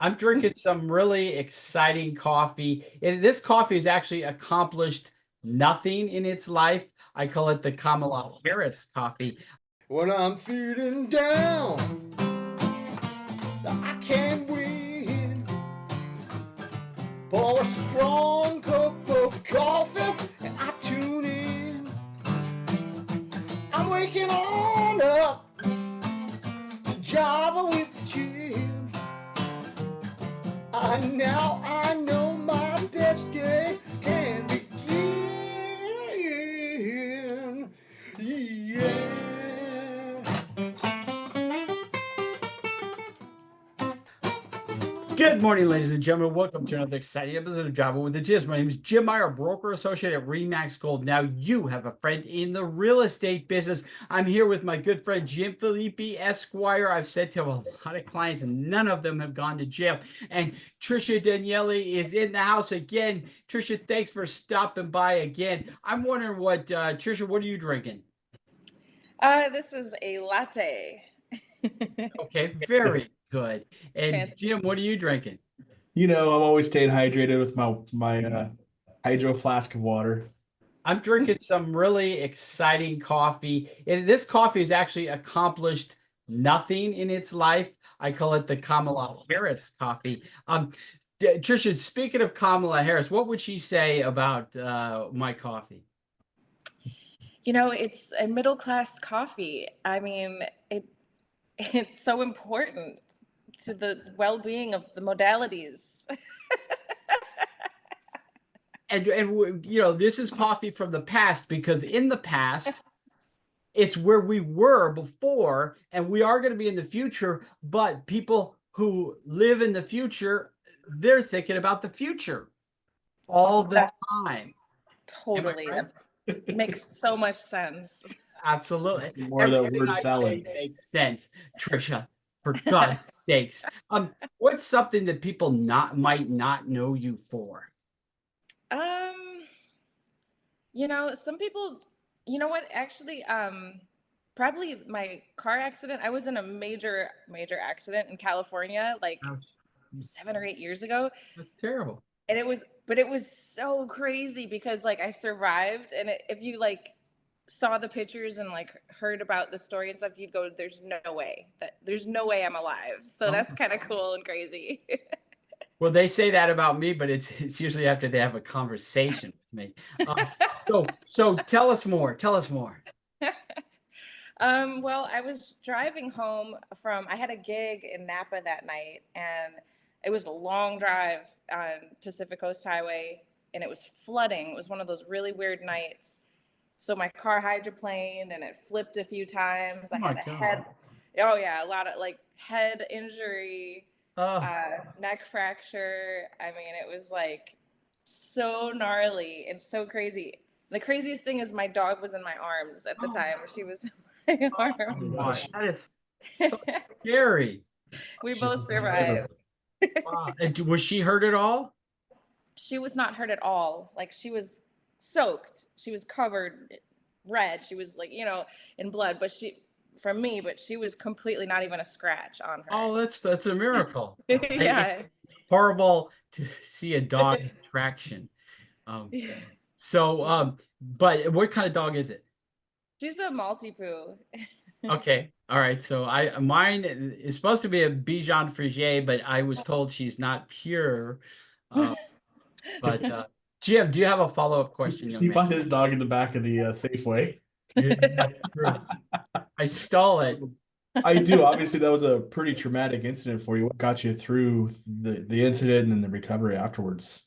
I'm drinking some really exciting coffee. And this coffee has actually accomplished nothing in its life. I call it the Kamala Harris coffee. When I'm feeling down, I can't win. Pour a strong cup of coffee and I tune in. I'm waking on up to Java with Jim. I know my best day can begin. Yeah. Good morning, ladies and gentlemen. Welcome to another exciting episode of Java with the Jizz. My name is Jim Meyer, broker associate at Remax Gold. Now you have a friend in the real estate business. I'm here with my good friend Jim Filippi, Esquire. I've said to a lot of clients, and none of them have gone to jail. And Tricia Danieli is in the house again. Tricia, thanks for stopping by again. I'm wondering Tricia, what are you drinking? This is a latte. Okay, very good. And Fancy. Jim, what are you drinking? I'm always staying hydrated with my hydro flask of water. I'm drinking some really exciting coffee. And this coffee has actually accomplished nothing in its life. I call it the Kamala Harris coffee. Tricia, speaking of Kamala Harris, what would she say about my coffee? It's a middle-class coffee. I mean, it's so important to the well-being of the modalities. And this is coffee from the past, because in the past, it's where we were before, and we are going to be in the future. But people who live in the future, they're thinking about the future all the time. Totally. Right? That makes so much sense. Absolutely. More of that word I salad. say makes sense, Tricia. For God's sakes. What's something that people might not know you for? Some people, actually, probably my car accident. I was in a major accident in California, like Ouch. 7 or 8 years ago. That's terrible. And it was so crazy because like I survived, and if you like saw the pictures and like heard about the story and stuff, you'd go, there's no way I'm alive. So that's kind of cool and crazy. Well, they say that about me, but it's usually after they have a conversation with me. So tell us more. Well, I was driving home I had a gig in Napa that night, and it was a long drive on Pacific Coast Highway, and it was flooding. It was one of those really weird nights. So my car hydroplaned and it flipped a few times. I had a lot of like head injury, neck fracture. I mean, it was like so gnarly and so crazy. The craziest thing is my dog was in my arms at the time. She was in my arms. Oh, that is so scary. We both survived. Wow. And was she hurt at all? She was not hurt at all. Like, she was soaked. She was covered red. She was like, in blood, but she was completely not even a scratch on her. Oh, that's a miracle. Yeah. It's horrible to see a dog in traction. But what kind of dog is it? She's a Maltipoo. Okay. All right. So mine is supposed to be a Bichon Frise, but I was told she's not pure. But Jim, do you have a follow-up question, young He man? bought his dog in the back of the Safeway. I stole it. I do. Obviously, that was a pretty traumatic incident for you. What got you through the incident and then the recovery afterwards?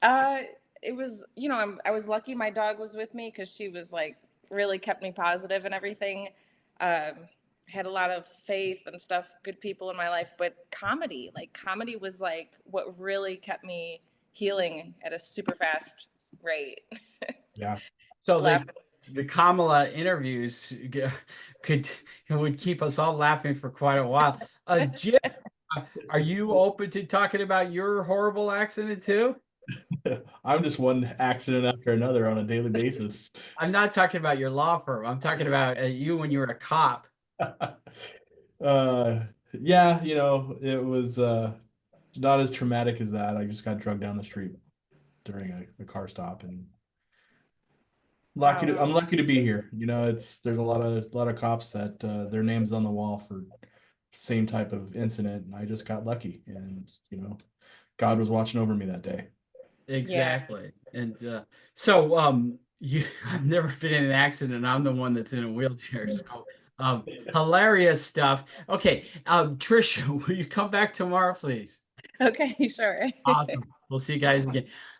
It was, I was lucky my dog was with me, because she was like really kept me positive and everything. Had a lot of faith and stuff, good people in my life, but comedy was like what really kept me healing at a super fast rate. Yeah. So the Kamala interviews would keep us all laughing for quite a while. Jim, are you open to talking about your horrible accident too? I'm just one accident after another on a daily basis. I'm not talking about your law firm. I'm talking about you when you were a cop. Yeah, it was not as traumatic as that. I just got drugged down the street during a car stop, and I'm lucky to be here. You know, there's a lot of cops that their names on the wall for same type of incident, and I just got lucky, and you know, God was watching over me that day. Exactly. And so you I've never been in an accident, and I'm the one that's in a wheelchair. So hilarious stuff. Okay, Tricia, will you come back tomorrow, please? Okay, sure. Awesome. We'll see you guys again.